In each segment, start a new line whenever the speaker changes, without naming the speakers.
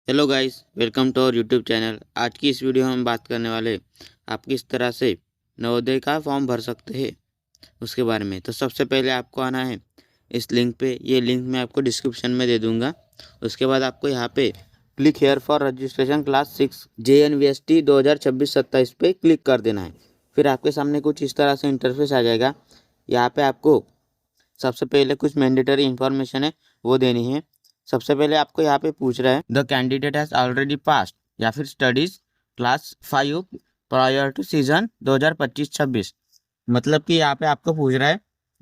Hello guys, welcome to our YouTube channel. आज की इस वीडियो में हम बात करने वाले आप किस तरह से नवोदय का फॉर्म भर सकते हैं उसके बारे में। तो सबसे पहले आपको आना है इस लिंक पे। ये लिंक मैं आपको डिस्क्रिप्शन में दे दूंगा। उसके बाद आपको यहाँ पे click here for registration class 6 JNVST 2026-27 पे क्लिक कर देना है। फिर आपके सामने कुछ इस तरह से इंटरफेस आ जाएगा। यहाँ पे आपको सबसे पहले कुछ मैंडेटरी इन्फॉर्मेशन है वो देनी है। सबसे पहले आपको यहाँ पे पूछ रहा है the candidate has already passed या फिर studies class 5 prior to season 2025-26। मतलब कि यहाँ पे आपको पूछ रहा है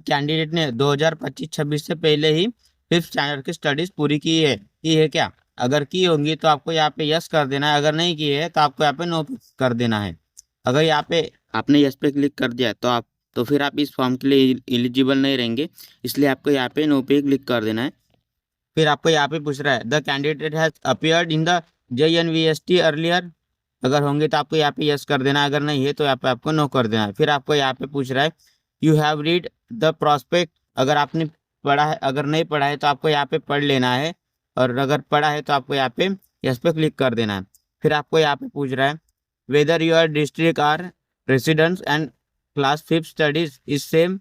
कैंडिडेट ने 2025-26 से पहले ही 5th स्टैंडर्ड की स्टडीज पूरी की है क्या। अगर की होंगी तो आपको यहाँ पे यस कर देना है, अगर नहीं की है तो आपको यहाँ पे नो कर देना है। अगर यहाँ पे आपने यस पे क्लिक कर दिया तो फिर आप इस फॉर्म के लिए एलिजिबल नहीं रहेंगे, इसलिए आपको यहाँ पे नो पे क्लिक कर देना है। फिर आपको यहाँ पे पूछ रहा है the candidate has appeared in the JNVST earlier. अगर होंगे तो आपको यहाँ पे यस कर देना है, अगर नहीं है तो यहाँ पे आपको नो कर देना है। फिर आपको यहाँ पे पूछ रहा है you have read the prospect. अगर आपने पढ़ा है, अगर नहीं पढ़ा है तो आपको यहाँ पे पढ़ लेना है, और अगर पढ़ा है तो आपको यहाँ पे यस पे क्लिक कर देना है। फिर आपको यहाँ पे पूछ रहा है whether your district are residents and class 5 studies is same.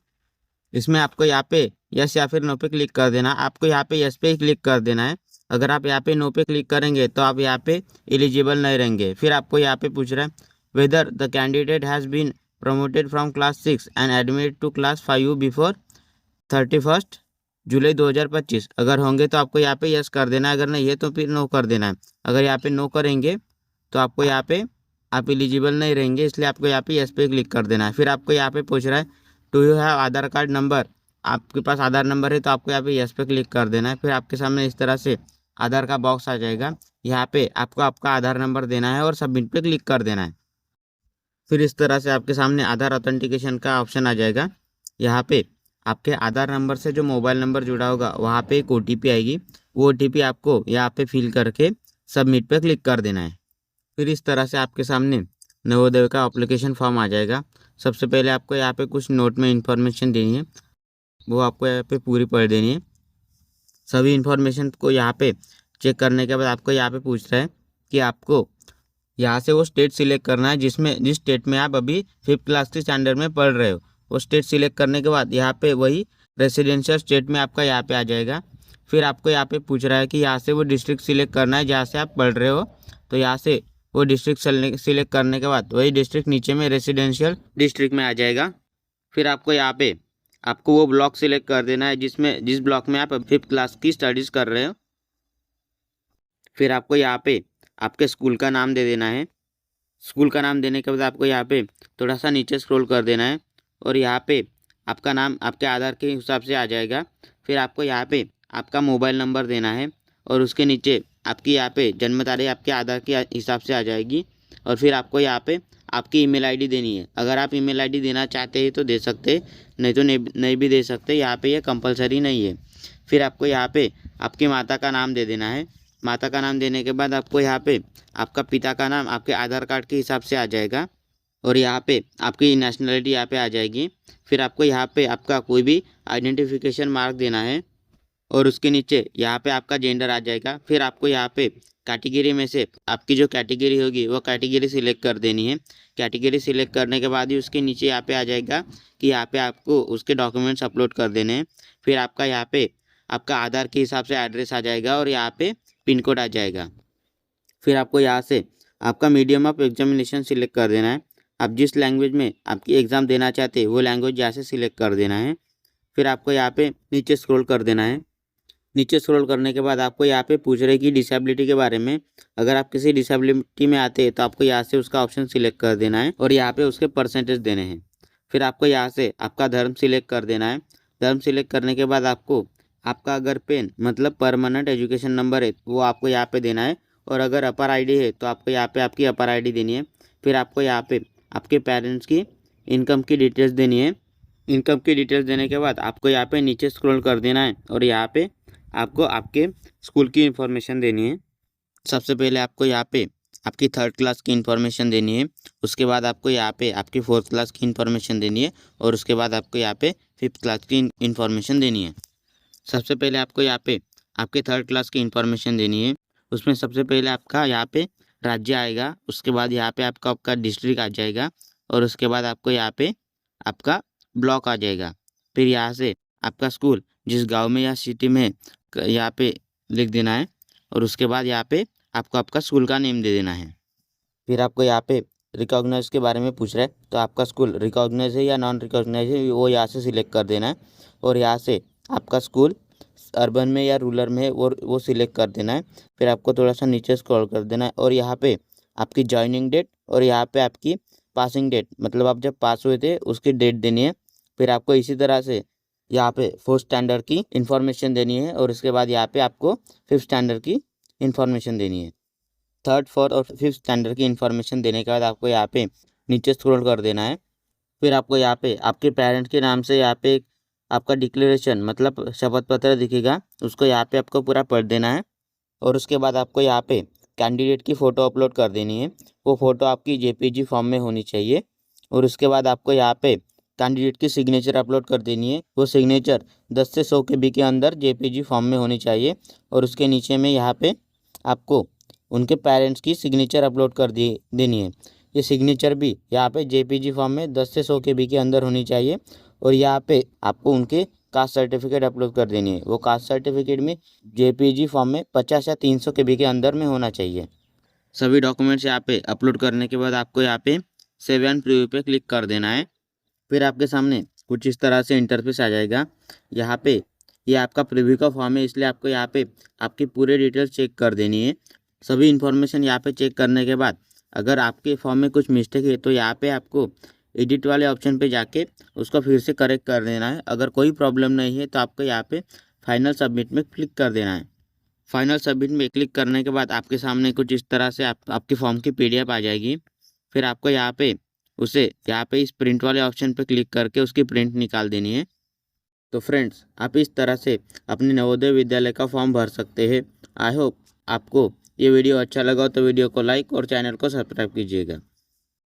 इसमें आपको यहाँ पे यस या फिर नो पे क्लिक कर देना। आपको यहाँ पे यस पे ही क्लिक कर देना है। अगर आप यहाँ पे नो पे क्लिक करेंगे तो आप यहाँ पे एलिजिबल नहीं रहेंगे। फिर आपको यहाँ पे पूछ रहा है whether the candidate has been promoted from class 6 and admitted to class 5 before 31 July 2025। अगर होंगे तो आपको यहाँ पे यस कर देना है, अगर नहीं है तो फिर नो कर देना है। अगर यहाँ पे नो करेंगे तो आपको यहाँ पे आप एलिजिबल नहीं रहेंगे, इसलिए आपको यहाँ पे यस पे क्लिक कर देना है। फिर आपको यहाँ पे पूछ रहा है do you have Aadhaar card number. आपके पास आधार नंबर है तो आपको यहाँ पे यस पे क्लिक कर देना है। फिर आपके सामने इस तरह से आधार का बॉक्स आ जाएगा। यहाँ पे आपको आपका आधार नंबर देना है और सबमिट पे क्लिक कर देना है। फिर इस तरह से आपके सामने आधार ऑथेंटिकेशन का ऑप्शन आ जाएगा। यहाँ पे आपके आधार नंबर से जो मोबाइल नंबर जुड़ा होगा वहाँ पे एक OTP आएगी। वो OTP आपको यहाँ पे फिल करके सबमिट पे क्लिक कर देना है। फिर इस तरह से आपके सामने नवोदय का एप्लीकेशन फॉर्म आ जाएगा। सबसे पहले आपको यहाँ पे कुछ नोट में इंफॉर्मेशन देनी है, वो आपको यहाँ पे पूरी पढ़ देनी है। सभी इंफॉर्मेशन को यहाँ पे चेक करने के बाद आपको यहाँ पे पूछ रहा है कि आपको यहाँ से वो स्टेट सिलेक्ट करना है जिस स्टेट में आप अभी 5th क्लास के स्टैंडर्ड में पढ़ रहे हो। वो स्टेट सिलेक्ट करने के बाद यहाँ पे वही रेसिडेंशियल स्टेट में आपका यहाँ पे आ जाएगा। फिर आपको यहाँ पे पूछ रहा है कि यहाँ से वो डिस्ट्रिक्ट सिलेक्ट करना है जहाँ से आप पढ़ रहे हो। तो यहाँ से वो डिस्ट्रिक्ट सिलेक्ट करने के बाद वही डिस्ट्रिक्ट नीचे में रेसिडेंशियल डिस्ट्रिक्ट में आ जाएगा। फिर आपको यहाँ पे आपको वो ब्लॉक सिलेक्ट कर देना है जिस ब्लॉक में आप 5th क्लास की स्टडीज़ कर रहे हो। फिर आपको यहाँ पे आपके स्कूल का नाम दे देना है। स्कूल का नाम देने के बाद आपको यहाँ पे थोड़ा सा नीचे स्क्रॉल कर देना है और यहाँ पे आपका नाम आपके आधार के हिसाब से आ जाएगा। फिर आपको यहाँ पे आपका मोबाइल नंबर देना है और उसके नीचे आपकी यहाँ पे जन्म तारीख आपके आधार के हिसाब से आ जाएगी। और फिर आपको यहाँ पे आपकी ईमेल आईडी देनी है। अगर आप ईमेल आईडी देना चाहते हैं तो दे सकते हैं, नहीं तो नहीं भी दे सकते। यहाँ पे ये कंपलसरी नहीं है। फिर आपको यहाँ पे आपकी माता का नाम दे देना है। माता का नाम देने के बाद आपको यहाँ पे आपका पिता का नाम आपके आधार कार्ड के हिसाब से आ जाएगा और यहाँ पे आपकी नेशनलिटी यहाँ पे आ जाएगी। फिर आपको यहाँ पे आपका कोई भी आइडेंटिफिकेशन मार्क देना है और उसके नीचे यहाँ पे आपका जेंडर आ जाएगा। फिर आपको यहाँ पे कैटेगरी में से आपकी जो कैटेगरी होगी वो कैटेगरी सिलेक्ट कर देनी है। कैटेगरी सिलेक्ट करने के बाद ही उसके नीचे यहाँ पे आ जाएगा कि यहाँ पे आपको उसके डॉक्यूमेंट्स अपलोड कर देने हैं। फिर आपका यहाँ पे आपका आधार के हिसाब से एड्रेस आ जाएगा और यहाँ पे पिन कोड आ जाएगा। फिर आपको यहाँ से आपका मीडियम ऑफ एग्जामिनेशन सिलेक्ट कर देना है। आप जिस लैंग्वेज में आपकी एग्ज़ाम देना चाहते हैं वो लैंग्वेज यहाँ से सिलेक्ट कर देना है। फिर आपको यहाँ पे नीचे स्क्रॉल कर देना है। नीचे स्क्रॉल करने के बाद आपको यहाँ पे पूछ रहे कि डिसेबिलिटी के बारे में। अगर आप किसी डिसेबिलिटी में आते हैं तो आपको यहाँ से उसका ऑप्शन सिलेक्ट कर देना है और यहाँ पे उसके परसेंटेज देने हैं। फिर आपको यहाँ से आपका धर्म सिलेक्ट कर देना है। धर्म सिलेक्ट करने के बाद आपको आपका अगर पेन मतलब परमानेंट एजुकेशन नंबर है वो आपको यहाँ पे देना है, और अगर अपर आईडी है तो आपको यहाँ पे आपकी अपर आईडी देनी है। फिर आपको यहाँ पे आपके पेरेंट्स की इनकम की डिटेल्स देनी है। इनकम की डिटेल्स देने के बाद आपको यहाँ पे नीचे स्क्रॉल कर देना है और यहाँ पे आपको आपके स्कूल की इन्फॉर्मेशन देनी है। सबसे पहले आपको यहाँ पे आपकी 3rd क्लास की इन्फॉर्मेशन देनी है। उसके बाद आपको यहाँ पे आपकी 4th क्लास की इन्फॉर्मेशन देनी है और उसके बाद आपको यहाँ पे 5th क्लास की इन्फॉर्मेशन देनी है। सबसे पहले आपको यहाँ पे आपके 3rd क्लास की इन्फॉर्मेशन देनी है। उसमें सबसे पहले आपका यहाँ पे राज्य आएगा, उसके बाद यहाँ पे आपका डिस्ट्रिक्ट आ जाएगा और उसके बाद आपको यहाँ पे आपका ब्लॉक आ जाएगा। फिर यहाँ से आपका स्कूल जिस गांव में या सिटी में यहाँ पे लिख देना है और उसके बाद यहाँ पे आपको आपका स्कूल का नेम दे देना है। फिर आपको यहाँ पे रिकॉग्नाइज के बारे में पूछ रहा है, तो आपका स्कूल रिकॉग्नाइज है या नॉन रिकॉग्नाइज है वो यहाँ से सिलेक्ट कर देना है और यहाँ से आपका स्कूल अर्बन में या रूरल में है वो सिलेक्ट कर देना है। फिर आपको थोड़ा सा नीचे स्क्रॉल कर देना है और यहाँ पे आपकी जॉइनिंग डेट और यहाँ पे आपकी पासिंग डेट, मतलब आप जब पास हुए थे उसकी डेट देनी है। फिर आपको इसी तरह से यहाँ पे 4th स्टैंडर्ड की इन्फॉर्मेशन देनी है और उसके बाद यहाँ पे आपको 5th स्टैंडर्ड की इन्फॉर्मेशन देनी है। 3rd 4th और 5th स्टैंडर्ड की इन्फॉर्मेशन देने के बाद आपको यहाँ पे नीचे स्क्रॉल कर देना है। फिर आपको यहाँ पे आपके पेरेंट्स के नाम से यहाँ पे आपका डिक्लेरेशन मतलब शपथ पत्र दिखेगा, उसको यहाँ पे आपको पूरा पढ़ देना है और उसके बाद आपको यहाँ पे कैंडिडेट की फ़ोटो अपलोड कर देनी है। वो फ़ोटो आपकी जेपीजी फॉर्म में होनी चाहिए और उसके बाद आपको यहाँ पे कैंडिडेट की सिग्नेचर अपलोड कर देनी है। वो सिग्नेचर 10 से 100 KB के अंदर जेपीजी फॉर्म में होनी चाहिए और उसके नीचे में यहाँ पे आपको उनके पेरेंट्स की सिग्नेचर अपलोड कर देनी है। ये सिग्नेचर भी यहाँ पे जेपीजी फॉर्म में 10 से 100 KB के अंदर होनी चाहिए और यहाँ पे आपको उनके कास्ट सर्टिफिकेट अपलोड कर देनी है। वो कास्ट सर्टिफिकेट में जेपीजी फॉर्म में 50 या 300 KB के अंदर में होना चाहिए। सभी डॉक्यूमेंट्स यहाँ पे अपलोड करने के बाद आपको यहाँ पे सेव एंड प्रीव्यू पे क्लिक कर देना है। फिर आपके सामने कुछ इस तरह से इंटरफेस आ जाएगा। यहाँ पे ये आपका प्रीव्यू का फॉर्म है, इसलिए आपको यहाँ पे आपकी पूरे डिटेल्स चेक कर देनी है। सभी इन्फॉर्मेशन यहाँ पे चेक करने के बाद अगर आपके फॉर्म में कुछ मिस्टेक है तो यहाँ पे आपको एडिट वाले ऑप्शन पे जाके उसको फिर से करेक्ट कर देना है। अगर कोई प्रॉब्लम नहीं है तो आपको यहाँ पे फाइनल सबमिट में क्लिक कर देना है। फाइनल सबमिट में क्लिक करने के बाद आपके सामने कुछ इस तरह से आपके फॉर्म की PDF आ जाएगी। फिर आपको यहाँ पे यहाँ पे इस प्रिंट वाले ऑप्शन पे क्लिक करके उसकी प्रिंट निकाल देनी है। तो फ्रेंड्स, आप इस तरह से अपने नवोदय विद्यालय का फॉर्म भर सकते हैं। आई होप आपको ये वीडियो अच्छा लगा तो वीडियो को लाइक और चैनल को सब्सक्राइब कीजिएगा।